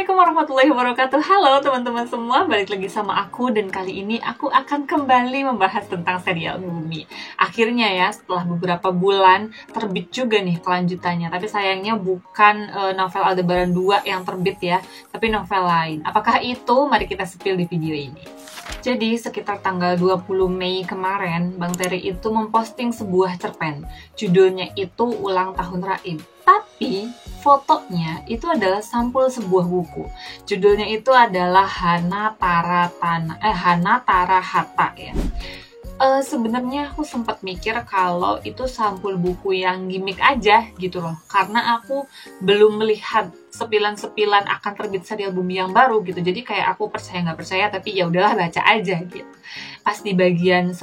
Assalamualaikum warahmatullahi wabarakatuh. Halo teman-teman semua, balik lagi sama aku. Dan kali ini aku akan kembali membahas tentang serial Bumi. Akhirnya ya, setelah beberapa bulan terbit juga nih kelanjutannya. Tapi sayangnya bukan novel Aldebaran 2 yang terbit ya, tapi novel lain. Apakah itu? Mari kita spill di video ini. Jadi sekitar tanggal 20 Mei kemarin, Bang Terry itu memposting sebuah cerpen. Judulnya itu Ulang Tahun Raib. Tapi fotonya itu adalah sampul sebuah buku. Judulnya itu adalah Hana Tarahata ya. Sebenarnya aku sempat mikir kalau itu sampul buku yang gimmick aja gitu loh, karena aku belum melihat sepilan-sepilan akan terbit serial Bumi yang baru gitu. Jadi kayak aku percaya nggak percaya, tapi ya udahlah baca aja gitu. Pas di bagian 9,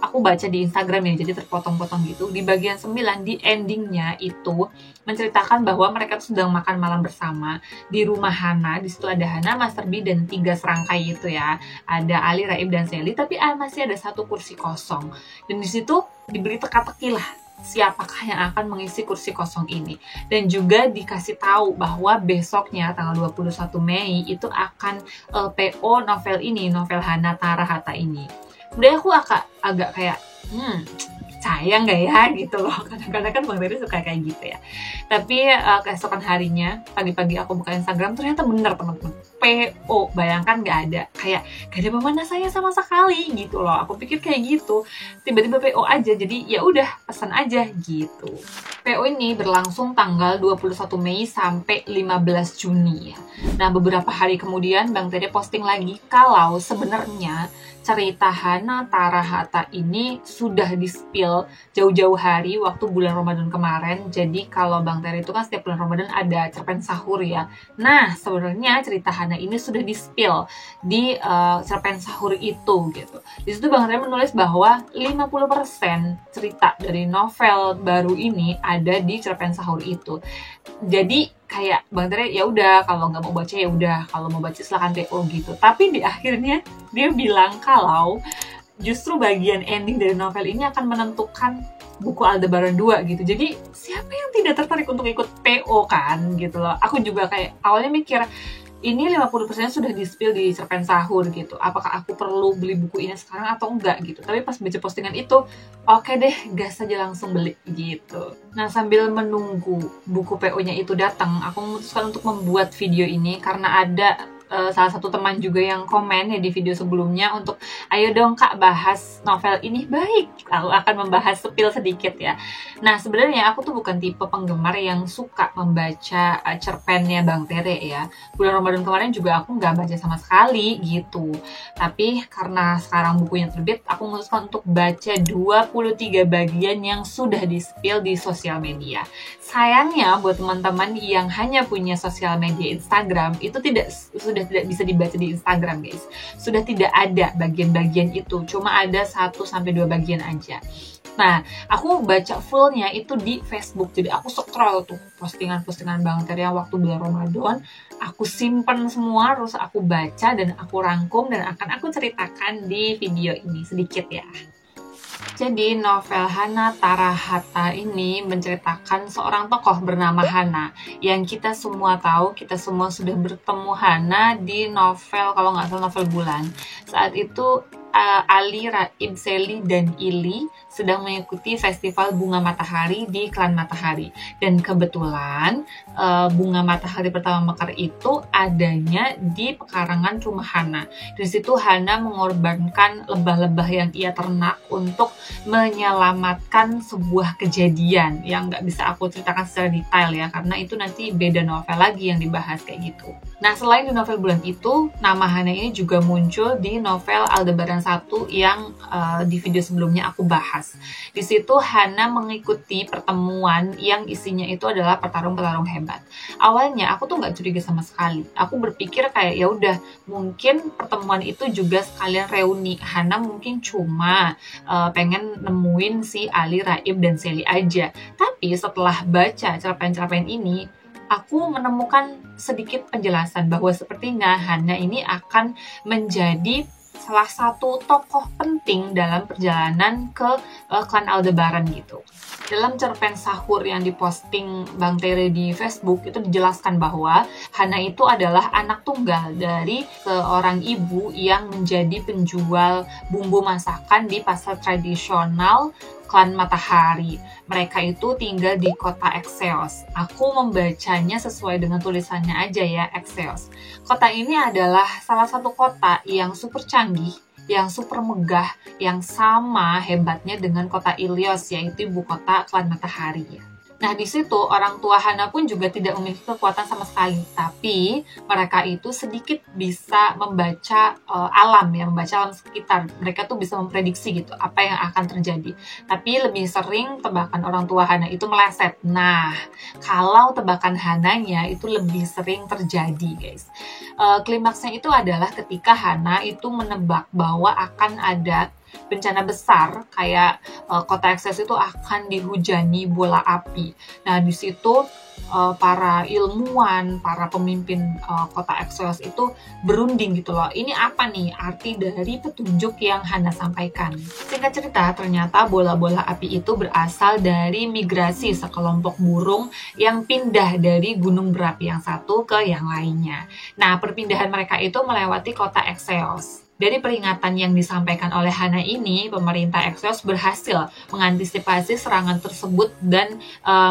aku baca di Instagram ya, jadi terpotong-potong gitu. Di bagian 9, di endingnya itu menceritakan bahwa mereka tuh sedang makan malam bersama di rumah Hana. Di situ ada Hana, Master B, dan 3 serangkai itu ya. Ada Ali, Raib, dan Sally, tapi masih ada 1 kursi kosong. Dan di situ diberi teka-teki lah, siapakah yang akan mengisi kursi kosong ini. Dan juga dikasih tahu bahwa besoknya tanggal 21 Mei itu akan PO novel ini, novel Hana Tarahata ini. Udah aku agak kayak sayang nggak ya gitu loh. Kadang-kadang kan Bang Terry suka kayak gitu ya. Tapi keesokan harinya pagi-pagi aku buka Instagram, ternyata bener teman-teman, PO. Bayangkan nggak ada pemanasannya sama sekali gitu loh. Aku pikir kayak gitu, tiba-tiba PO aja. Jadi ya udah, pesan aja gitu. PO ini berlangsung tanggal 21 Mei sampai 15 Juni ya. Nah, beberapa hari kemudian Bang Terry posting lagi kalau sebenarnya cerita Hana Tarahata ini sudah di-spill jauh-jauh hari waktu bulan Ramadan kemarin. Jadi kalau Bang Terry itu kan setiap bulan Ramadan ada cerpen sahur ya. Nah, sebenarnya cerita Hana ini sudah di-spill di cerpen sahur itu gitu. Di situ Bang Terry menulis bahwa 50% cerita dari novel baru ini ada di cerpen sahur itu. Jadi kayak Bang Terry ya udah, kalau nggak mau baca ya udah, kalau mau baca silahkan PO gitu. Tapi di akhirnya dia bilang kalau justru bagian ending dari novel ini akan menentukan buku Aldebaran 2 gitu. Jadi siapa yang tidak tertarik untuk ikut PO kan gitu loh. Aku juga kayak awalnya mikir ini 50% sudah di-spill di cerpen sahur gitu. Apakah aku perlu beli buku ini sekarang atau enggak gitu. Tapi pas baca postingan itu, oke deh, gas aja langsung beli gitu. Nah, sambil menunggu buku PO-nya itu datang, aku memutuskan untuk membuat video ini karena ada salah satu teman juga yang komen ya di video sebelumnya untuk ayo dong Kak bahas novel ini. Baik, aku akan membahas sepil sedikit ya. Nah, sebenarnya aku tuh bukan tipe penggemar yang suka membaca cerpennya Bang Terry ya. Bulan Ramadan kemarin juga aku nggak baca sama sekali gitu. Tapi karena sekarang bukunya terbit, aku memutuskan untuk baca 23 bagian yang sudah di-spill di sosial media. Sayangnya buat teman-teman yang hanya punya sosial media Instagram, itu sudah tidak bisa dibaca di Instagram guys. Sudah tidak ada bagian-bagian itu, cuma ada 1-2 bagian aja. Nah, aku baca fullnya itu di Facebook. Jadi aku scroll tuh postingan-postingan Bang Terry yang waktu bulan Ramadan, aku simpen semua, terus aku baca dan aku rangkum dan akan aku ceritakan di video ini sedikit ya. Jadi novel Hana Tarahata ini menceritakan seorang tokoh bernama Hana yang kita semua tahu, kita semua sudah bertemu Hana di novel, kalau nggak salah novel Bulan. Saat itu Ali, Raib, Sally, dan Ili sedang mengikuti festival bunga matahari di Klan Matahari. Dan kebetulan bunga matahari pertama mekar itu adanya di pekarangan rumah Hana. Di situ Hana mengorbankan lebah-lebah yang ia ternak untuk menyelamatkan sebuah kejadian yang nggak bisa aku ceritakan secara detail ya, karena itu nanti beda novel lagi yang dibahas kayak gitu. Nah, selain di novel Bulan itu, nama Hana ini juga muncul di novel Aldebaran 1 yang di video sebelumnya aku bahas. Di situ Hana mengikuti pertemuan yang isinya itu adalah petarung-petarung hebat. Awalnya aku tuh nggak curiga sama sekali. Aku berpikir kayak ya udah, mungkin pertemuan itu juga sekalian reuni. Hana mungkin cuma pengen nemuin si Ali, Raib, dan Sally aja. Tapi setelah baca cerpen-cerpen ini, aku menemukan sedikit penjelasan bahwa sepertinya Hana ini akan menjadi salah satu tokoh penting dalam perjalanan ke klan Aldebaran gitu. Dalam cerpen sahur yang diposting Bang Tere di Facebook itu dijelaskan bahwa Hana itu adalah anak tunggal dari seorang ibu yang menjadi penjual bumbu masakan di pasar tradisional klan Matahari. Mereka itu tinggal di kota Exeos. Aku membacanya sesuai dengan tulisannya aja ya, Exeos. Kota ini adalah salah satu kota yang super canggih, yang super megah, yang sama hebatnya dengan kota Ilios, yaitu ibu kota klan Matahari. Nah, di situ orang tua Hana pun juga tidak memiliki kekuatan sama sekali, tapi mereka itu sedikit bisa membaca alam ya, membaca alam sekitar. Mereka tuh bisa memprediksi gitu apa yang akan terjadi. Tapi lebih sering tebakan orang tua Hana itu meleset. Nah, kalau tebakan Hananya itu lebih sering terjadi, guys. Klimaksnya itu adalah ketika Hana itu menebak bahwa akan ada bencana besar kayak kota Exeos itu akan dihujani bola api. Nah, di situ para ilmuwan, para pemimpin kota Exeos itu berunding gitu loh. Ini apa nih arti dari petunjuk yang Hana sampaikan? Singkat cerita, ternyata bola-bola api itu berasal dari migrasi sekelompok burung yang pindah dari gunung berapi yang satu ke yang lainnya. Nah, perpindahan mereka itu melewati kota Exeos. Dari peringatan yang disampaikan oleh Hana ini, pemerintah Exeos berhasil mengantisipasi serangan tersebut dan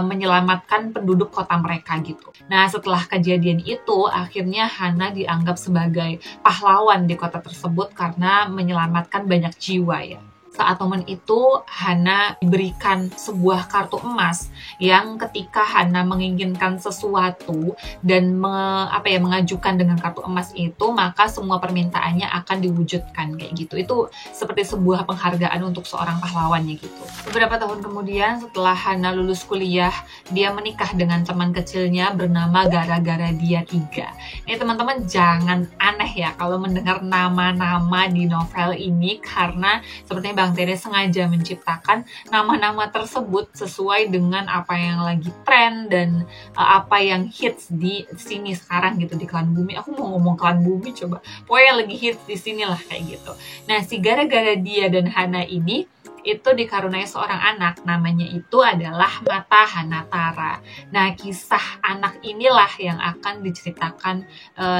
menyelamatkan penduduk kota mereka gitu. Nah, setelah kejadian itu, akhirnya Hana dianggap sebagai pahlawan di kota tersebut karena menyelamatkan banyak jiwa ya. Saat momen itu, Hana diberikan sebuah kartu emas yang ketika Hana menginginkan sesuatu dan mengajukan dengan kartu emas itu, maka semua permintaannya akan diwujudkan kayak gitu. Itu seperti sebuah penghargaan untuk seorang pahlawannya gitu. Beberapa tahun kemudian setelah Hana lulus kuliah, dia menikah dengan teman kecilnya bernama Gara-Gara Dia 3. Ini teman-teman jangan aneh ya kalau mendengar nama-nama di novel ini, karena sepertinya Bang Tere sengaja menciptakan nama-nama tersebut sesuai dengan apa yang lagi tren dan apa yang hits di sini sekarang gitu di Klan Bumi. Aku mau ngomong Klan Bumi coba. Pokoknya lagi hits di sini lah kayak gitu. Nah, si Gara-Gara Dia dan Hana ini itu dikaruniai seorang anak, namanya itu adalah Mata Hanatara. Nah, kisah anak inilah yang akan diceritakan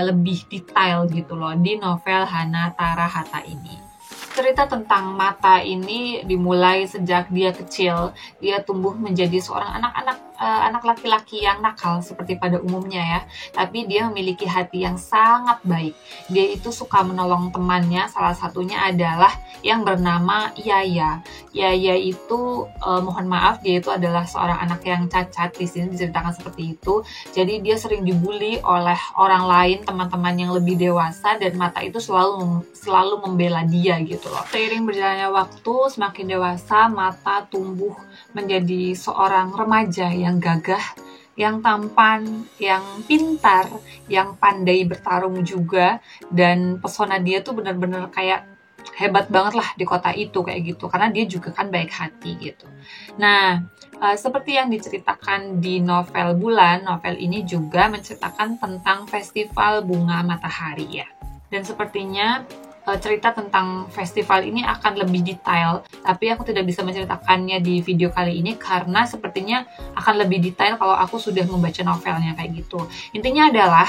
lebih detail gitu loh di novel Hanatara Hata ini. Cerita tentang Mata ini dimulai sejak dia kecil. Dia tumbuh menjadi seorang anak laki-laki yang nakal seperti pada umumnya ya. Tapi dia memiliki hati yang sangat baik. Dia itu suka menolong temannya. Salah satunya adalah yang bernama Yaya. Yaya itu mohon maaf, dia itu adalah seorang anak yang cacat. Di sini diceritakan seperti itu. Jadi dia sering dibully oleh orang lain, teman-teman yang lebih dewasa, dan Mata itu selalu membela dia gitu loh. Seiring berjalannya waktu, semakin dewasa, Mata tumbuh menjadi seorang remaja yang gagah, yang tampan, yang pintar, yang pandai bertarung juga, dan pesona dia tuh benar-benar kayak hebat banget lah di kota itu kayak gitu, karena dia juga kan baik hati gitu. Nah, seperti yang diceritakan di novel Bulan, novel ini juga menceritakan tentang festival bunga matahari ya. Dan sepertinya cerita tentang festival ini akan lebih detail, tapi aku tidak bisa menceritakannya di video kali ini karena sepertinya akan lebih detail kalau aku sudah membaca novelnya kayak gitu. Intinya adalah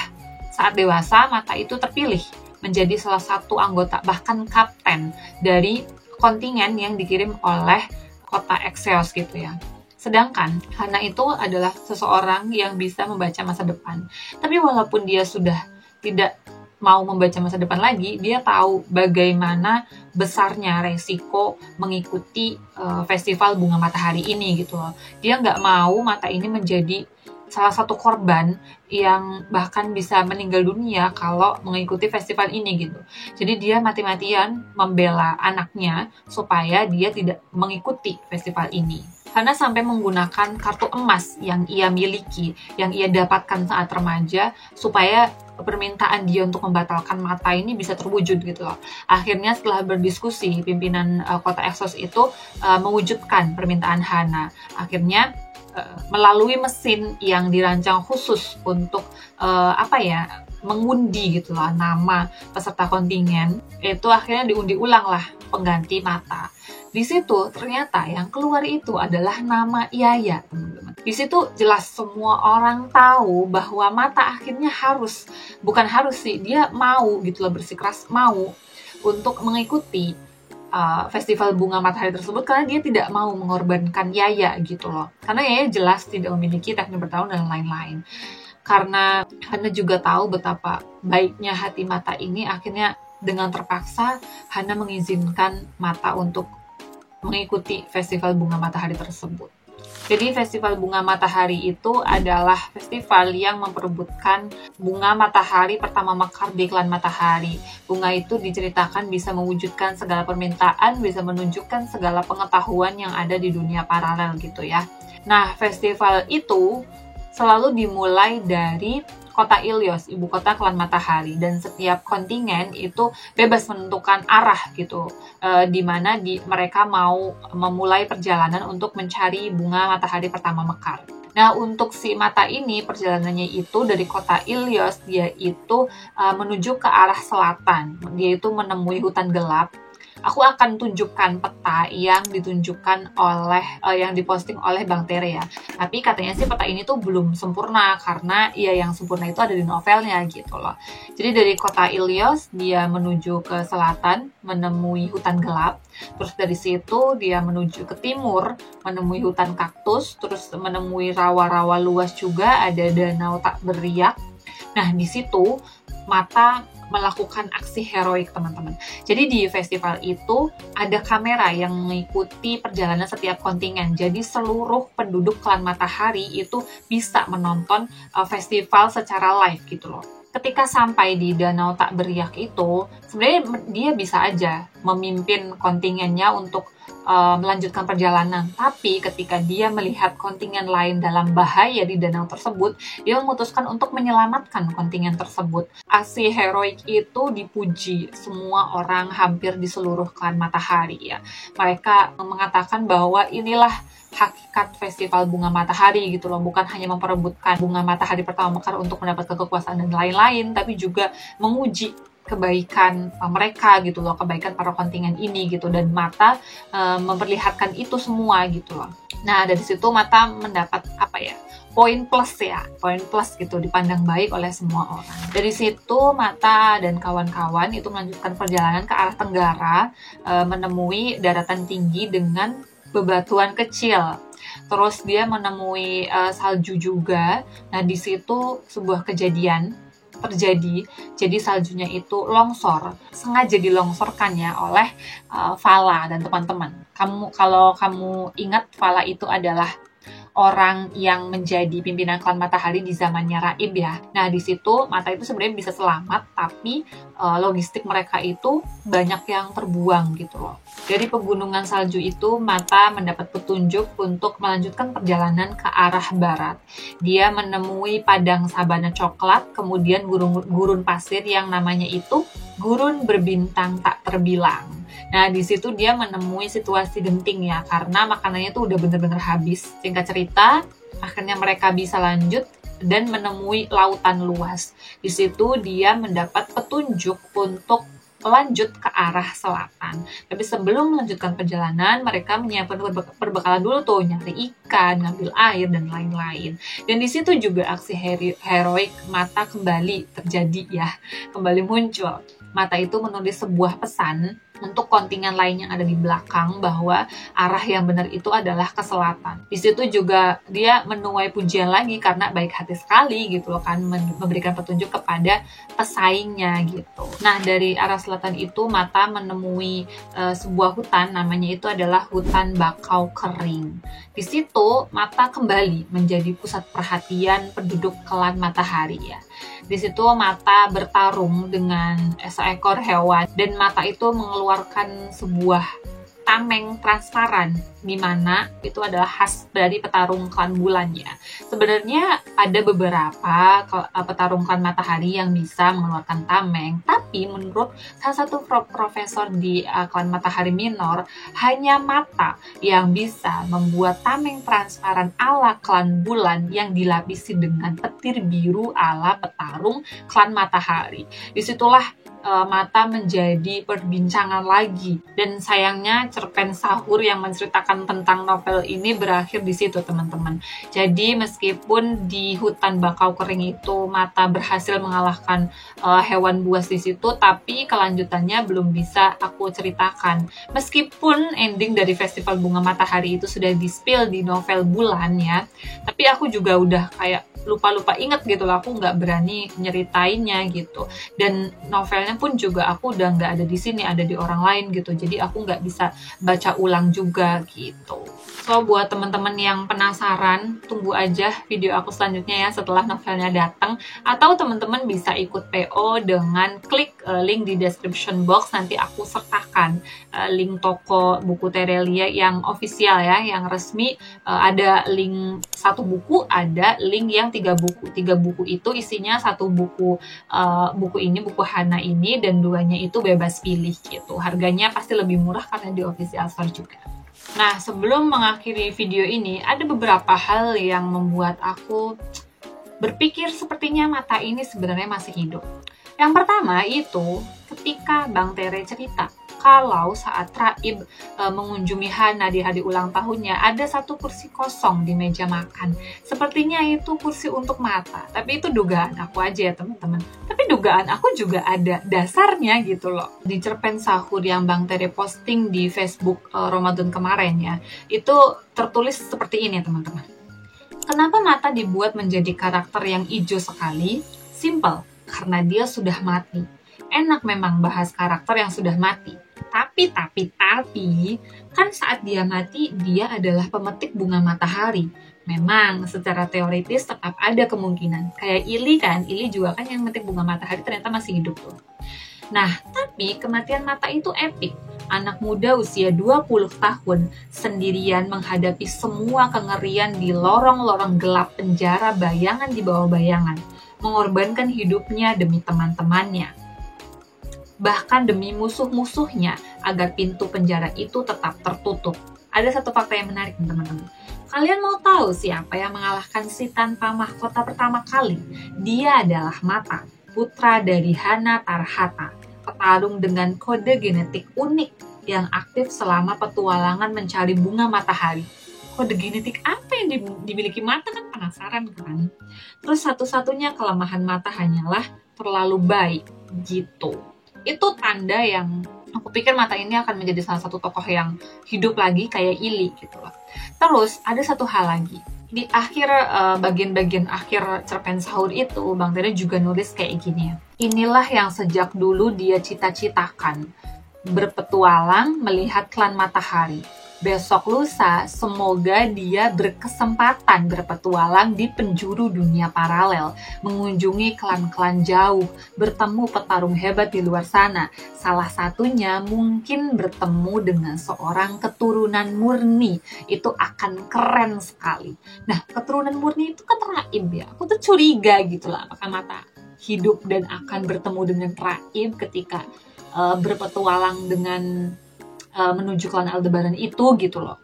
saat dewasa, Mata itu terpilih menjadi salah satu anggota, bahkan kapten dari kontingen yang dikirim oleh kota Exeos gitu ya. Sedangkan Hana itu adalah seseorang yang bisa membaca masa depan. Tapi walaupun dia sudah tidak mau membaca masa depan lagi, dia tahu bagaimana besarnya resiko mengikuti festival bunga matahari ini gitu loh. Dia nggak mau Mata ini menjadi salah satu korban yang bahkan bisa meninggal dunia kalau mengikuti festival ini gitu. Jadi dia mati-matian membela anaknya supaya dia tidak mengikuti festival ini. Hana sampai menggunakan kartu emas yang ia miliki, yang ia dapatkan saat remaja, supaya permintaan dia untuk membatalkan Mata ini bisa terwujud gitu loh. Akhirnya setelah berdiskusi, pimpinan kota Exeos itu mewujudkan permintaan Hana. Akhirnya melalui mesin yang dirancang khusus untuk mengundi gitu lah nama peserta kontingen, itu akhirnya diundi ulang lah pengganti Mata. Di situ ternyata yang keluar itu adalah nama Yaya, teman-teman. Di situ jelas semua orang tahu bahwa Mata akhirnya dia mau gitu loh, bersikeras mau untuk mengikuti festival bunga matahari tersebut karena dia tidak mau mengorbankan Yaya gitu loh. Karena Yaya jelas tidak memiliki teknik bertarung dan lain-lain. Karena Hana juga tahu betapa baiknya hati Mata ini, akhirnya dengan terpaksa Hana mengizinkan Mata untuk mengikuti festival bunga matahari tersebut. Jadi festival bunga matahari itu adalah festival yang memperebutkan bunga matahari pertama mekar di klan matahari. Bunga itu diceritakan bisa mewujudkan segala permintaan, bisa menunjukkan segala pengetahuan yang ada di dunia paralel gitu ya. Nah, festival itu selalu dimulai dari kota Ilios, ibu kota klan matahari, dan setiap kontingen itu bebas menentukan arah gitu, di mana mereka mau memulai perjalanan untuk mencari bunga matahari pertama mekar. Nah, untuk si Mata ini perjalanannya itu dari kota Ilios, dia itu menuju ke arah selatan, dia itu menemui hutan gelap. Aku akan tunjukkan peta yang ditunjukkan yang diposting oleh Bang Tere ya. Tapi katanya sih peta ini tuh belum sempurna karena ya yang sempurna itu ada di novelnya gitu loh. Jadi dari kota Ilios dia menuju ke selatan menemui hutan gelap. Terus dari situ dia menuju ke timur menemui hutan kaktus. Terus menemui rawa-rawa luas juga, ada danau tak beriak. Nah, di situ Mata melakukan aksi heroik, teman-teman. Jadi di festival itu ada kamera yang mengikuti perjalanan setiap kontingen. Jadi seluruh penduduk klan Matahari itu bisa menonton festival secara live gitu loh. Ketika sampai di danau tak beriak itu, sebenarnya dia bisa aja memimpin kontingennya untuk melanjutkan perjalanan. Tapi ketika dia melihat kontingen lain dalam bahaya di danau tersebut, dia memutuskan untuk menyelamatkan kontingen tersebut. Aksi heroik itu dipuji semua orang hampir di seluruh klan Matahari ya. Mereka mengatakan bahwa inilah hakikat festival bunga matahari gitu loh, bukan hanya memperebutkan bunga matahari pertama mekar untuk mendapatkan kekuasaan dan lain-lain, tapi juga menguji kebaikan mereka gitu loh, kebaikan para kontingen ini gitu, dan Mata memperlihatkan itu semua gitu loh. Nah, dari situ Mata mendapat poin plus gitu, dipandang baik oleh semua orang. Dari situ Mata dan kawan-kawan itu melanjutkan perjalanan ke arah tenggara, menemui daratan tinggi dengan bebatuan kecil. Terus dia menemui salju juga. Nah, di situ sebuah kejadian terjadi. Jadi saljunya itu longsor, sengaja dilongsorkan ya oleh Vala dan teman-teman. Kalau kamu ingat, Vala itu adalah orang yang menjadi pimpinan klan Matahari di zamannya Raib ya. Nah, di situ Mata itu sebenarnya bisa selamat, tapi logistik mereka itu banyak yang terbuang gitu loh. Dari pegunungan salju itu Mata mendapat petunjuk untuk melanjutkan perjalanan ke arah barat. Dia menemui padang sabana coklat, kemudian gurun pasir yang namanya itu gurun berbintang tak terbilang. Nah, di situ dia menemui situasi genting ya, karena makanannya tuh udah bener-bener habis. Singkat cerita, akhirnya mereka bisa lanjut dan menemui lautan luas. Di situ dia mendapat petunjuk untuk lanjut ke arah selatan. Tapi sebelum melanjutkan perjalanan, mereka menyiapkan perbekalan dulu tuh, nyari ikan, ngambil air, dan lain-lain. Dan di situ juga aksi heroik Mata kembali terjadi ya, kembali muncul. Mata itu menulis sebuah pesan untuk kontingen lain yang ada di belakang bahwa arah yang benar itu adalah ke selatan. Di situ juga dia menuai pujian lagi karena baik hati sekali gitu loh kan, memberikan petunjuk kepada pesaingnya gitu. Nah, dari arah selatan itu Mata menemui sebuah hutan, namanya itu adalah hutan bakau kering. Di situ Mata kembali menjadi pusat perhatian penduduk klan Matahari ya. Di situ Mata bertarung dengan seekor hewan dan Mata itu mengeluarkan sebuah tameng transparan, di mana itu adalah khas dari petarung klan bulan ya. Sebenarnya ada beberapa petarung klan matahari yang bisa mengeluarkan tameng, tapi menurut salah satu profesor di klan matahari minor, hanya Mata yang bisa membuat tameng transparan ala klan bulan yang dilapisi dengan petir biru ala petarung klan matahari. Disitulah Mata menjadi perbincangan lagi, dan sayangnya cerpen Sahur yang menceritakan tentang novel ini berakhir di situ teman-teman. Jadi meskipun di hutan bakau kering itu Mata berhasil mengalahkan hewan buas di situ, tapi kelanjutannya belum bisa aku ceritakan. Meskipun ending dari Festival Bunga Matahari itu sudah di-spill di novel Bulan ya, tapi aku juga udah kayak lupa inget gitu lah, aku nggak berani nyeritainnya gitu. Dan novelnya pun juga aku udah nggak ada di sini, ada di orang lain gitu, jadi aku nggak bisa baca ulang juga gitu. So buat teman-teman yang penasaran, tunggu aja video aku selanjutnya ya setelah novelnya datang, atau teman-teman bisa ikut PO dengan klik link di description box. Nanti aku sertakan link toko buku Terelia yang official ya, yang resmi. Ada link 1 buku, ada link yang 3 buku. 3 buku itu isinya 1 buku buku Hana ini, dan 2-nya itu bebas pilih gitu. Harganya pasti lebih murah karena di official store juga. Nah, sebelum mengakhiri video ini, ada beberapa hal yang membuat aku berpikir sepertinya Mata ini sebenarnya masih hidup. Yang pertama itu ketika Bang Tere cerita kalau saat Raib mengunjungi Hana di hari ulang tahunnya, ada 1 kursi kosong di meja makan. Sepertinya itu kursi untuk Mata, tapi itu dugaan aku aja ya teman-teman. Tapi dugaan aku juga ada dasarnya gitu loh. Di cerpen Sahur yang Bang Tere posting di Facebook Ramadan kemarin ya, itu tertulis seperti ini teman-teman. Kenapa Mata dibuat menjadi karakter yang hijau sekali? Simple, karena dia sudah mati. Enak memang bahas karakter yang sudah mati. Tapi, kan saat dia mati, dia adalah pemetik bunga matahari. Memang secara teoritis tetap ada kemungkinan. Kayak Ili kan, Ili juga kan yang memetik bunga matahari ternyata masih hidup tuh. Nah, tapi kematian Mata itu epik. Anak muda usia 20 tahun sendirian menghadapi semua kengerian di lorong-lorong gelap penjara bayangan di bawah bayangan. Mengorbankan hidupnya demi teman-temannya. Bahkan demi musuh-musuhnya agar pintu penjara itu tetap tertutup. Ada satu fakta yang menarik teman-teman. Kalian mau tahu siapa yang mengalahkan si tanpa mahkota pertama kali? Dia adalah Mata, putra dari Hana Tarhata, petarung dengan kode genetik unik yang aktif selama petualangan mencari bunga matahari. Kode genetik apa yang dimiliki Mata, kan penasaran kan? Terus satu-satunya kelemahan Mata hanyalah terlalu baik gitu. Itu tanda yang aku pikir Mata ini akan menjadi salah satu tokoh yang hidup lagi kayak Ili gitu loh. Terus ada satu hal lagi. Di akhir bagian-bagian akhir cerpen Sahur itu, Bang Tere juga nulis kayak gini ya. Inilah yang sejak dulu dia cita-citakan. Berpetualang melihat klan matahari. Besok lusa, semoga dia berkesempatan berpetualang di penjuru dunia paralel, mengunjungi klan-klan jauh, bertemu petarung hebat di luar sana. Salah satunya mungkin bertemu dengan seorang keturunan murni. Itu akan keren sekali. Nah, keturunan murni itu kan Raib ya. Aku tuh curiga gitu lah, apakah Mata hidup dan akan bertemu dengan Raib ketika berpetualang dengan menuju klan Aldebaran itu gitu loh.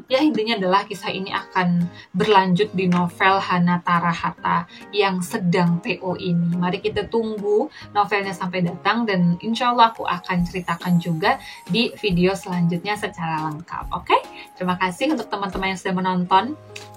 Ya intinya adalah kisah ini akan berlanjut di novel Hana Tarhata yang sedang PO ini. Mari kita tunggu novelnya sampai datang, dan insya Allah aku akan ceritakan juga di video selanjutnya secara lengkap. Oke? Terima kasih untuk teman-teman yang sudah menonton.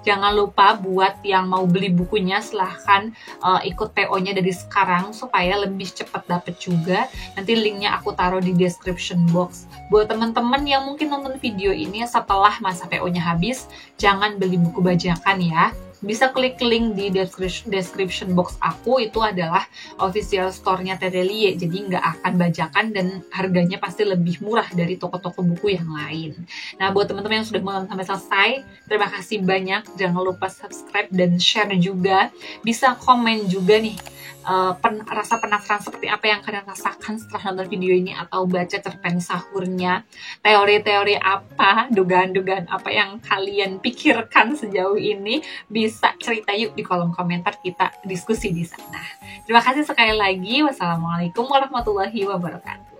Jangan lupa buat yang mau beli bukunya, silahkan ikut PO-nya dari sekarang supaya lebih cepat dapet juga. Nanti linknya aku taruh di description box. Buat teman-teman yang mungkin nonton video ini setelah masa PO-nya habis, jangan beli buku bajakan ya. bisa klik link di description box aku, itu adalah official store-nya Tetelie, jadi nggak akan bajakan dan harganya pasti lebih murah dari toko-toko buku yang lain. Nah, buat teman-teman yang sudah menonton sampai selesai, terima kasih banyak. Jangan lupa subscribe dan share juga. Bisa komen juga nih, rasa penasaran seperti apa yang kalian rasakan setelah nonton video ini atau baca cerpen sahurnya, teori-teori apa, dugaan-dugaan apa yang kalian pikirkan sejauh ini, bisa cerita yuk di kolom komentar, kita diskusi di sana. Terima kasih sekali lagi. Wassalamualaikum warahmatullahi wabarakatuh.